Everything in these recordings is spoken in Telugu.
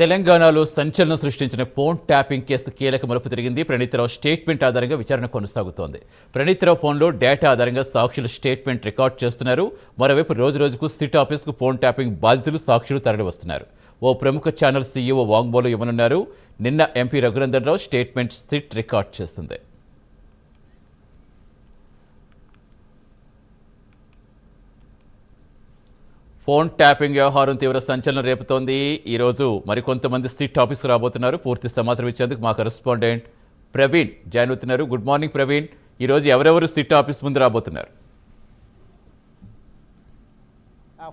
తెలంగాణలో సంచలనం సృష్టించిన ఫోన్ ట్యాపింగ్ కేసు కీలక మలుపు తిరిగింది. ప్రణీత్రావు స్టేట్మెంట్ ఆధారంగా విచారణ కొనసాగుతోంది. ప్రణీత్రావు ఫోన్లో డేటా ఆధారంగా సాక్షుల స్టేట్మెంట్ రికార్డ్ చేస్తున్నారు. మరోవైపు రోజుకు సిట్ ఆఫీస్కు ఫోన్ ట్యాపింగ్ బాధితులు సాక్షులు తరలి వస్తున్నారు. ఓ ప్రముఖ ఛానల్ సీఈఓ వాంగ్మూలం ఇవ్వనున్నారు. నిన్న MP Raghunandan Rao statement SIT record చేస్తుంది. ఫోన్ ట్యాపింగ్ వ్యవహారం తీవ్ర సంచలనం రేపుతోంది. ఈరోజు మరికొంతమంది సిట్ ఆఫీస్కు రాబోతున్నారు. పూర్తి సమాచారం ఇచ్చేందుకు మా కరెస్పాండెంట్ ప్రవీణ్ జాయిన్ అవుతున్నారు. Good morning Praveen. ఈరోజు ఎవరెవరు సిట్ ఆఫీస్ ముందు రాబోతున్నారు?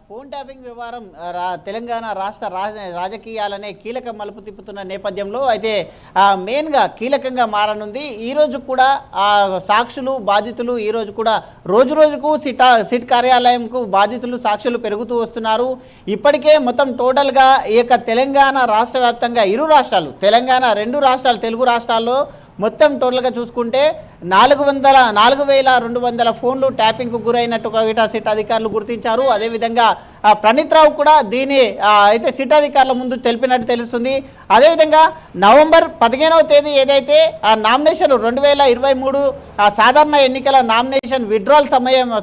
ఫోన్ ట్యాపింగ్ వ్యవహారం తెలంగాణ రాష్ట్ర రాజకీయాలనే కీలక మలుపు తిప్పుతున్న నేపథ్యంలో అయితే మెయిన్గా కీలకంగా మారనుంది. ఈరోజు కూడా సాక్షులు బాధితులు ఈరోజు కూడా రోజుకు సిట్ కార్యాలయంకు బాధితులు సాక్షులు పెరుగుతూ వస్తున్నారు. ఇప్పటికే మొత్తం టోటల్గా ఈ యొక్క తెలంగాణ రాష్ట్ర వ్యాప్తంగా ఇరు రాష్ట్రాలు తెలంగాణ రెండు రాష్ట్రాలు తెలుగు రాష్ట్రాల్లో మొత్తం టోటల్గా చూసుకుంటే 4,200 ఫోన్లు ట్యాపింగ్కు గురైనట్టుగా సిట్ అధికారులు గుర్తించారు. అదేవిధంగా ప్రణీత్రావు కూడా దీని అయితే సిట్ అధికారుల ముందు తెలిపినట్టు తెలుస్తుంది. అదేవిధంగా నవంబర్ 15వ తేదీ ఏదైతే నామినేషన్ 2023 సాధారణ ఎన్నికల నామినేషన్ విత్డ్రాల్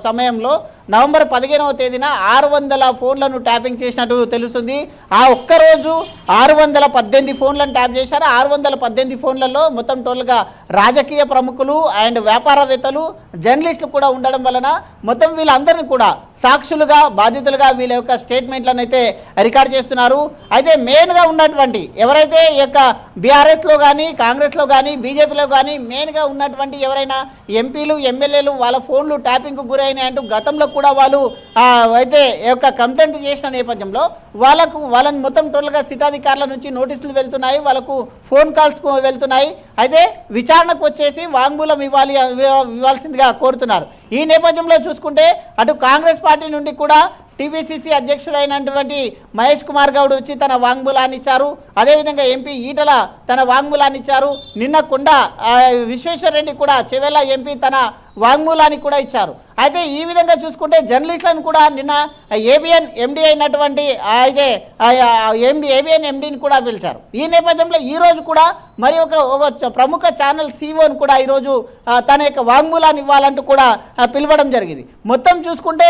సమయంలో నవంబర్ 15వ తేదీన 600 ఫోన్లను ట్యాపింగ్ చేసినట్టు తెలుస్తుంది. ఆ ఒక్కరోజు 618 ఫోన్లను ట్యాప్ చేశారు. 618 ఫోన్లలో మొత్తం టోటల్గా రాజకీయ ప్రముఖులు అండ్ వ్యాపారవేత్తలు జర్నలిస్టులు కూడా ఉండడం వలన మొత్తం వీళ్ళందరినీ కూడా సాక్షులుగా బాధితులుగా వీళ్ళ యొక్క స్టేట్మెంట్లను అయితే రికార్డ్ చేస్తున్నారు. అయితే మెయిన్గా ఉన్నటువంటి ఎవరైతే ఈ యొక్క బీఆర్ఎస్లో కానీ కాంగ్రెస్లో కానీ బీజేపీలో కానీ మెయిన్గా ఉన్నటువంటి ఎవరైనా ఎంపీలు ఎమ్మెల్యేలు వాళ్ళ ఫోన్లు ట్యాపింగ్కు గురైనాయి అంటూ గతంలో కూడా వాళ్ళు అయితే ఈ యొక్క కంప్లైంట్ చేసిన నేపథ్యంలో వాళ్ళని మొత్తం టోటల్గా సిట్ అధికారుల నుంచి నోటీసులు వెళ్తున్నాయి, వాళ్ళకు ఫోన్ కాల్స్ వెళ్తున్నాయి. అయితే విచారణకు వచ్చేసి వాంగ్మూలం ఇవ్వాల్సిందిగా కోరుతున్నారు. ఈ నేపథ్యంలో చూసుకుంటే అటు కాంగ్రెస్ పార్టీ నుండి కూడా టీపీసీసీ అధ్యక్షుడైనటువంటి మహేష్ కుమార్ గౌడ్ వచ్చి తన వాంగ్మూలాన్ని ఇచ్చారు. అదేవిధంగా ఎంపీ ఈటల తన వాంగ్మూలాన్ని ఇచ్చారు. నిన్న కొండ విశ్వేశ్వరరెడ్డి కూడా చెవెళ్ళ ఎంపీ తన వాంగ్మూలాన్ని కూడా ఇచ్చారు. అయితే ఈ విధంగా చూసుకుంటే జర్నలిస్టులను కూడా నిన్న ఏబిఎన్ ఎండీ అయినటువంటి అయితే ఏబిఎన్ ఎండీని కూడా పిలిచారు. ఈ నేపథ్యంలో ఈరోజు కూడా మరి ఒక ప్రముఖ ఛానల్ సీఓని కూడా ఈరోజు తన యొక్క వాంగ్మూలాన్ని ఇవ్వాలంటూ కూడా పిలవడం జరిగింది. మొత్తం చూసుకుంటే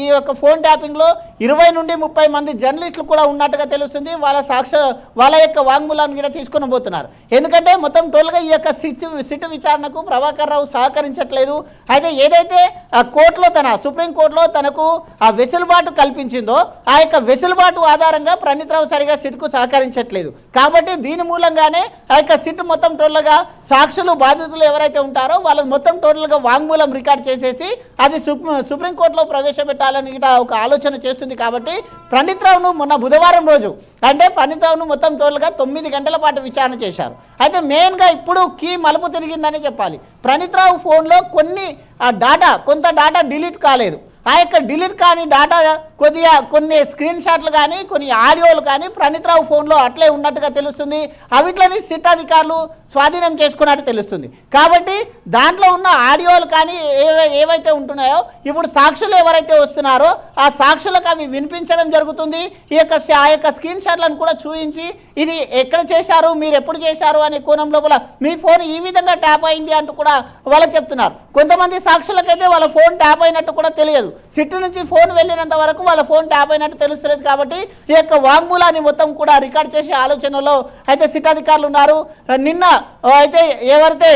ఈ యొక్క ఫోన్ ట్యాపింగ్లో 20 నుండి 30 మంది జర్నలిస్టులు కూడా ఉన్నట్టుగా తెలుస్తుంది. వాళ్ళ యొక్క వాంగ్మూలాన్ని కూడా తీసుకొని పోతున్నారు. ఎందుకంటే మొత్తం టోల్గా ఈ యొక్క సిట్ విచారణకు ప్రభాకర్ రావు సహకరించట్లేదు. అయితే ఏదైతే కోర్టులో సుప్రీంకోర్టులో తనకు ఆ వెసులుబాటు కల్పించిందో ఆ యొక్క వెసులుబాటు ఆధారంగా ప్రణీత్రావు సరిగా సిట్కు సహకరించట్లేదు. కాబట్టి దీని మూలంగానే ఆ యొక్క సిట్ మొత్తం టోటల్గా సాక్షులు బాధితులు ఎవరైతే ఉంటారో వాళ్ళ మొత్తం టోటల్గా వాంగ్మూలం రికార్డ్ చేసేసి అది సుప్రీంకోర్టులో ప్రవేశపెట్టాలని ఒక ఆలోచన చేస్తుంది. కాబట్టి ప్రణీత్రావును మొన్న బుధవారం రోజు అంటే ప్రణీత్రావును మొత్తం టోటల్గా 9 గంటల పాటు విచారణ చేశారు. అయితే మెయిన్గా ఇప్పుడు కీ మలుపు తిరిగిందని చెప్పాలి. ప్రణీత్రావు ఫోన్లో కొంత డాటా డిలీట్ కాలేదు. ఆ యొక్క డిలీట్ కాని డాటా కొన్ని స్క్రీన్ షాట్లు కానీ కొన్ని ఆడియోలు కానీ ప్రణీత్రావు ఫోన్లో అట్లే ఉన్నట్టుగా తెలుస్తుంది. అవిట్లని సిట్ అధికారులు స్వాధీనం చేసుకున్నట్టు తెలుస్తుంది. కాబట్టి దాంట్లో ఉన్న ఆడియోలు కానీ ఏవైతే ఉంటున్నాయో ఇప్పుడు సాక్షులు ఎవరైతే వస్తున్నారో ఆ సాక్షులకు అవి వినిపించడం జరుగుతుంది. ఆ యొక్క స్క్రీన్ షాట్లను కూడా చూపించి ఇది ఎక్కడ చేశారు, మీరు ఎప్పుడు చేశారు అనే కోణం లోపల మీ ఫోన్ ఈ విధంగా ట్యాప్ అయింది అంటూ కూడా వాళ్ళకి చెప్తున్నారు. కొంతమంది సాక్షులకైతే వాళ్ళ ఫోన్ ట్యాప్ అయినట్టు కూడా తెలియదు. సిట్ నుంచి ఫోన్ వెళ్ళినంత వరకు వాళ్ళ ఫోన్ ట్యాప్ అయినట్టు తెలుస్తలేదు. కాబట్టి ఈ యొక్క వాంగ్మూలాన్ని మొత్తం కూడా రికార్డ్ చేసే ఆలోచనలో అయితే సిట్ అధికారులు ఉన్నారు. నిన్న అయితే ఎవరైతే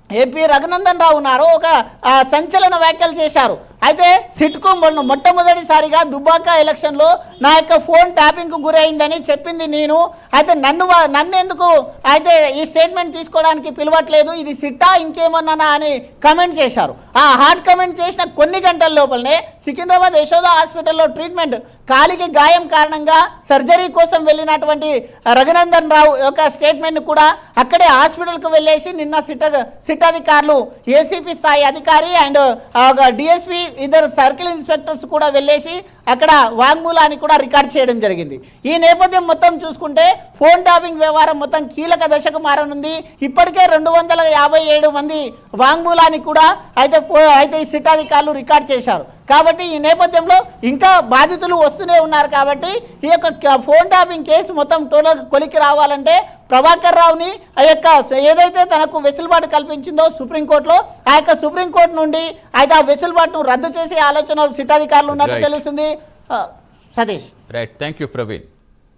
ఎంపీ రఘునందన్ రావు ఉన్నారో ఒక సంచలన వ్యాఖ్యలు చేశారు. అయితే సిట్కు మొట్టమొదటిసారిగా దుబ్బాక ఎలక్షన్లో నా యొక్క ఫోన్ ట్యాపింగ్కు గురైందని చెప్పింది నేను. అయితే నన్ను ఎందుకు అయితే ఈ స్టేట్మెంట్ తీసుకోవడానికి పిలవట్లేదు, ఇది సిట్టా ఇంకేమన్నానా అని కమెంట్ చేశారు. ఆ హార్డ్ కమెంట్ చేసిన కొన్ని గంటల లోపలనే సికింద్రాబాద్ యశోద హాస్పిటల్లో ట్రీట్మెంట్ కాలికి గాయం కారణంగా సర్జరీ కోసం వెళ్ళినటువంటి రఘునందన్ రావు యొక్క స్టేట్మెంట్ కూడా అక్కడే హాస్పిటల్కు వెళ్ళేసి నిన్న సిట్ అధికారులు ఏసీపీ స్థాయి అధికారి అండ్ డిఎస్పీ ఇద్దరు సర్కిల్ ఇన్స్పెక్టర్స్ కూడా వెళ్ళేసి అక్కడ వాంగ్మూలాన్ని కూడా రికార్డ్ చేయడం జరిగింది. ఈ నేపథ్యం మొత్తం చూసుకుంటే ఫోన్ ట్యాపింగ్ వ్యవహారం మొత్తం కీలక దశకు మారనుంది. ఇప్పటికే 257 మంది వాంగ్మూలాన్ని కూడా అయితే ఈ సిట్ అధికారులు రికార్డ్ చేశారు. కాబట్టి ఈ నేపథ్యంలో ఇంకా బాధితులు వస్తూనే ఉన్నారు. కాబట్టి ఈ యొక్క ఫోన్ ట్యాపింగ్ కేసు మొత్తం టోటల్ కొలికి రావాలంటే ప్రభాకర్ రావుని ఆ యొక్క ఏదైతే తనకు వెసులుబాటు కల్పించిందో సుప్రీంకోర్టులో ఆ యొక్క సుప్రీంకోర్టు నుండి అయితే ఆ వెసులుబాటును రద్దు చేసే ఆలోచనలు సిట్ అధికారులు ఉన్నట్టు తెలుస్తుంది. Satish. Right, thank you Praveen.